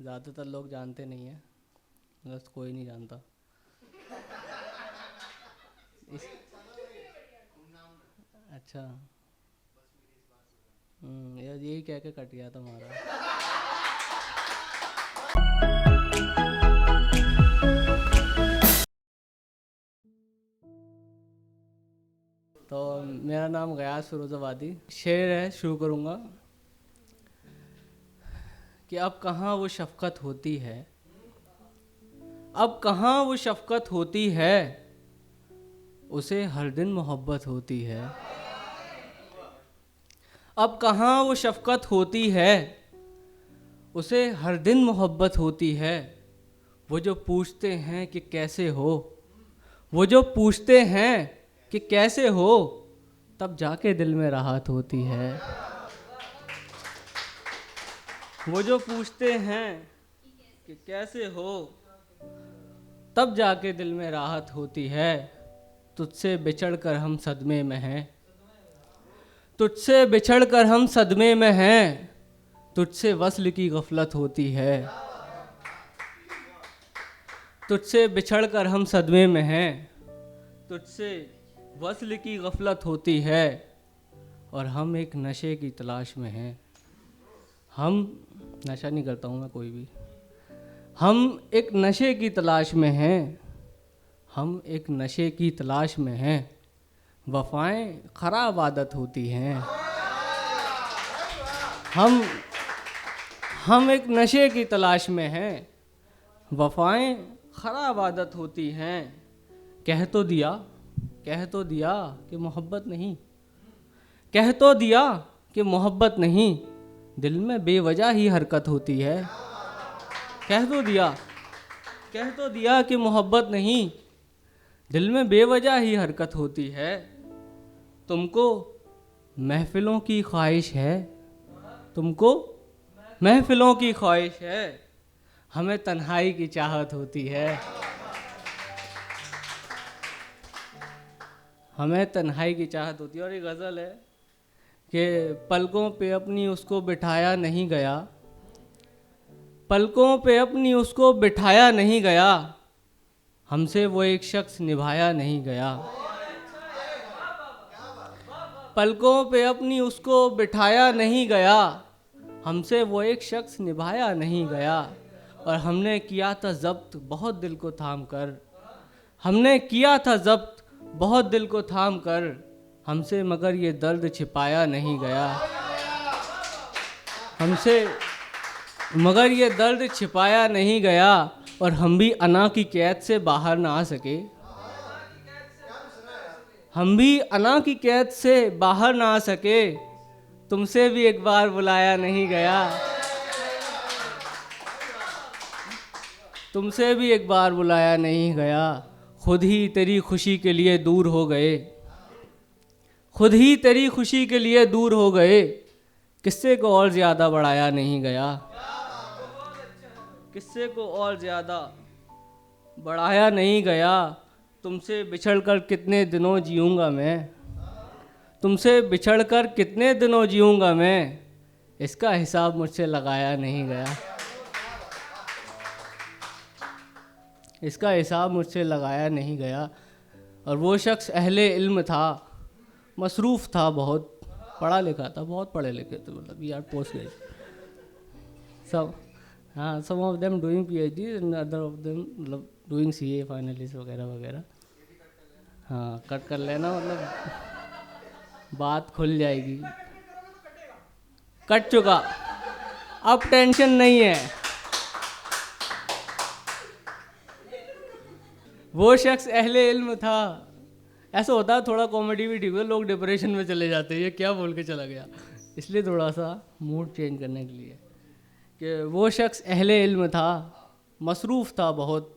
ज़्यादातर लोग जानते नहीं हैं, बस कोई नहीं जानता। इस अच्छा। यार यही कह के कट गया था हमारा। तो मेरा नाम गयास फिरोज़ाबादी। शेर है, शुरू करूँगा कि अब कहाँ वो शफ़क़त होती है, अब कहाँ वो शफ़क़त होती है, उसे हर दिन मोहब्बत होती है। अब कहाँ वो शफ़क़त होती है, उसे हर दिन मोहब्बत होती है। वो जो पूछते हैं कि कैसे हो, वो जो पूछते हैं कि कैसे हो, तब जाके दिल में राहत होती है। वो जो पूछते हैं कि कैसे हो, तब जाके दिल में राहत होती है। तुझसे बिछड़ कर हम सदमे में हैं, तुझसे बिछड़ कर हम सदमे में हैं, तुझसे वस्ल की गफलत होती है। तुझसे बिछड़ कर हम सदमे में हैं, तुझसे वस्ल की गफलत होती है। और हम एक नशे की तलाश में हैं। हम नशा नहीं करता हूँ मैं कोई भी। हम एक नशे की तलाश में हैं, हम एक नशे की तलाश में हैं। वफ़ाएं ख़राब आदत होती हैं। हम एक नशे की तलाश में हैं, वफ़ाएं ख़राब आदत होती हैं। कह तो दिया कि मोहब्बत नहीं, कह तो दिया कि मोहब्बत नहीं, दिल में बेवजह ही हरकत होती है। कह तो दिया कि मोहब्बत नहीं, दिल में बेवजह ही हरकत होती है। तुमको महफिलों की ख्वाहिश है, तुमको महफिलों की ख्वाहिश है, हमें तन्हाई की चाहत होती है। हमें तन्हाई की चाहत होती है। और ये गज़ल है कि पलकों पे अपनी उसको बिठाया नहीं गया, पलकों पे अपनी उसको बिठाया नहीं गया, हमसे वो एक शख्स निभाया नहीं गया। पलकों पे अपनी उसको बिठाया नहीं गया, हमसे वो एक शख्स निभाया नहीं गया। और हमने किया था ज़ब्त बहुत दिल को थाम कर, हमने किया था ज़ब्त बहुत दिल को थाम कर, हमसे मगर ये दर्द छिपाया नहीं गया। हमसे मगर ये दर्द छिपाया नहीं गया। और हम भी अना की कैद से बाहर ना आ सके, हम भी अना की कैद से बाहर ना आ सके, तुमसे भी एक बार बुलाया नहीं गया, तुमसे भी एक बार बुलाया नहीं गया। खुद ही तेरी खुशी के लिए दूर हो गए, खुद ही तेरी खुशी के लिए दूर हो गए, किस्से को और ज़्यादा बढ़ाया नहीं गया, किस्से को और ज़्यादा बढ़ाया नहीं गया। तुमसे बिछड़कर कितने दिनों जीऊँगा मैं, तुमसे बिछड़कर कितने दिनों जीऊँगा मैं, इसका हिसाब मुझसे लगाया नहीं गया, इसका हिसाब मुझसे लगाया नहीं गया। और वो शख्स अहले इल्म था, मसरूफ़ था बहुत, पढ़ा लिखा था, बहुत पढ़े लिखे थे, मतलब यार पोस्ट गए सब। हाँ, some of them doing PhD and other of them मतलब डूइंग CA फाइनलिस्ट वगैरह वगैरह। हाँ, कट कर लेना, मतलब बात खुल जाएगी। कट चुका, अब टेंशन नहीं है। वो शख्स अहले इल्म था। ऐसा होता है, थोड़ा कॉमेडी भी ठीक है, लोग डिप्रेशन में चले जाते हैं, ये क्या बोल के चला गया, इसलिए थोड़ा सा मूड चेंज करने के लिए कि वो शख्स अहले इल्म था, मसरूफ़ था बहुत,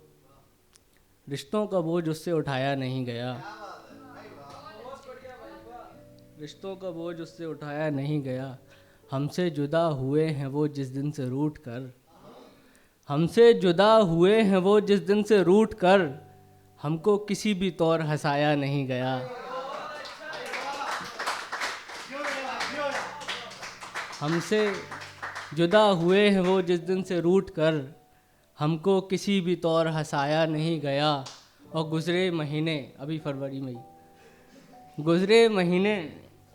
रिश्तों का बोझ उससे उठाया नहीं गया, रिश्तों का बोझ उससे उठाया नहीं गया। हमसे जुदा हुए हैं वो जिस दिन से रूठ कर, हमसे जुदा हुए हैं वो जिस दिन से रूठ कर, हमको किसी भी तौर हंसाया नहीं गया। हमसे जुदा हुए हैं वो जिस दिन से रूठ कर, हमको किसी भी तौर हंसाया नहीं गया। और गुज़रे महीने, अभी फरवरी में ही गुज़रे महीने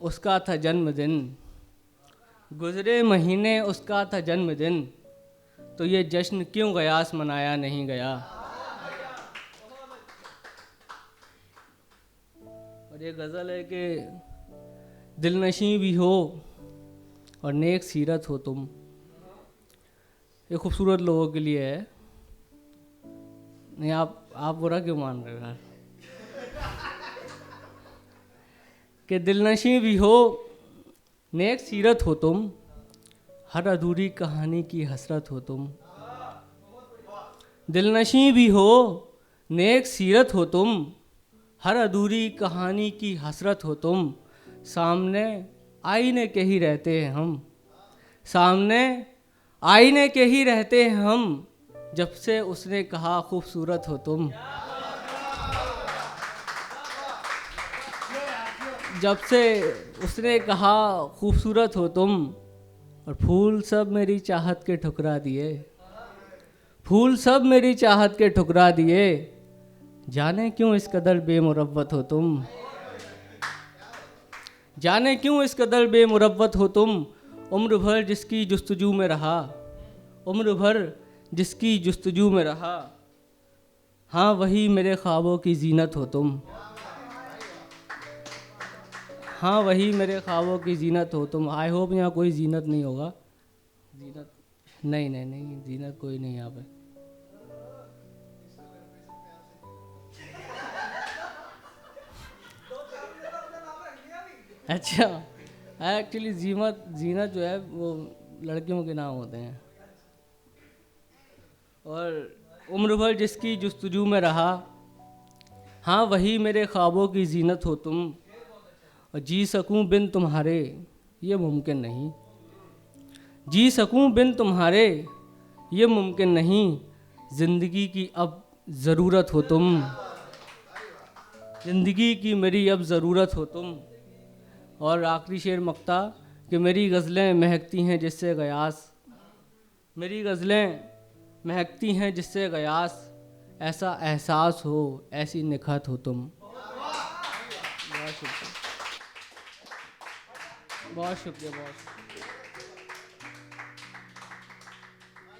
उसका था जन्मदिन, गुज़रे महीने उसका था जन्मदिन, तो ये जश्न क्यों गयास मनाया नहीं गया। और ये गज़ल है कि दिलनशी भी हो और नेक सीरत हो तुम। ये खूबसूरत लोगों के लिए है। नहीं, आप बुरा क्यों मान रहे हो यार। कि दिलनशी भी हो, नेक सीरत हो तुम, हर अधूरी कहानी की हसरत हो तुम। दिलनशी भी हो, नेक सीरत हो तुम, हर अधूरी कहानी की हसरत हो तुम। सामने आईने के ही रहते हैं हम, सामने आईने के ही रहते हैं हम, जब से उसने कहा खूबसूरत हो तुम। जब से उसने कहा खूबसूरत हो तुम, और फूल सब मेरी चाहत के ठुकरा दिए, फूल सब मेरी चाहत के ठुकरा दिए। जाने क्यों इस कदर बेमुरव्वत हो तुम, जाने क्यों इस कदर बेमुरव्वत हो तुम। उम्र भर जिसकी जुस्तजू में रहा, उम्र भर जिसकी जुस्तजू में रहा, हाँ वही मेरे ख्वाबों की जीनत हो तुम। हाँ वही मेरे ख्वाबों की जीनत हो तुम। आई होप यहाँ कोई जीनत नहीं होगा। जीनत नहीं नहीं नहीं, जीनत कोई नहीं यहाँ पे। अच्छा, एक्चुअली जीनत जो है वो लड़कियों के नाम होते हैं। और उम्र भर जिसकी जुस्तजू में रहा, हाँ वही मेरे ख्वाबों की जीनत हो तुम। और जी सकूं बिन तुम्हारे ये मुमकिन नहीं, जी सकूं बिन तुम्हारे ये मुमकिन नहीं। ज़िंदगी की अब ज़रूरत हो तुम, ज़िंदगी की मेरी अब ज़रूरत हो तुम। और आखिरी शेर मक्ता कि मेरी गज़लें महकती हैं जिससे गयास, मेरी गज़लें महकती हैं जिससे गयास। ऐसा एहसास हो, ऐसी निखत हो तुम। बहुत शुक्रिया, बहुत शुक्रिया, बहुत शुक्रिया।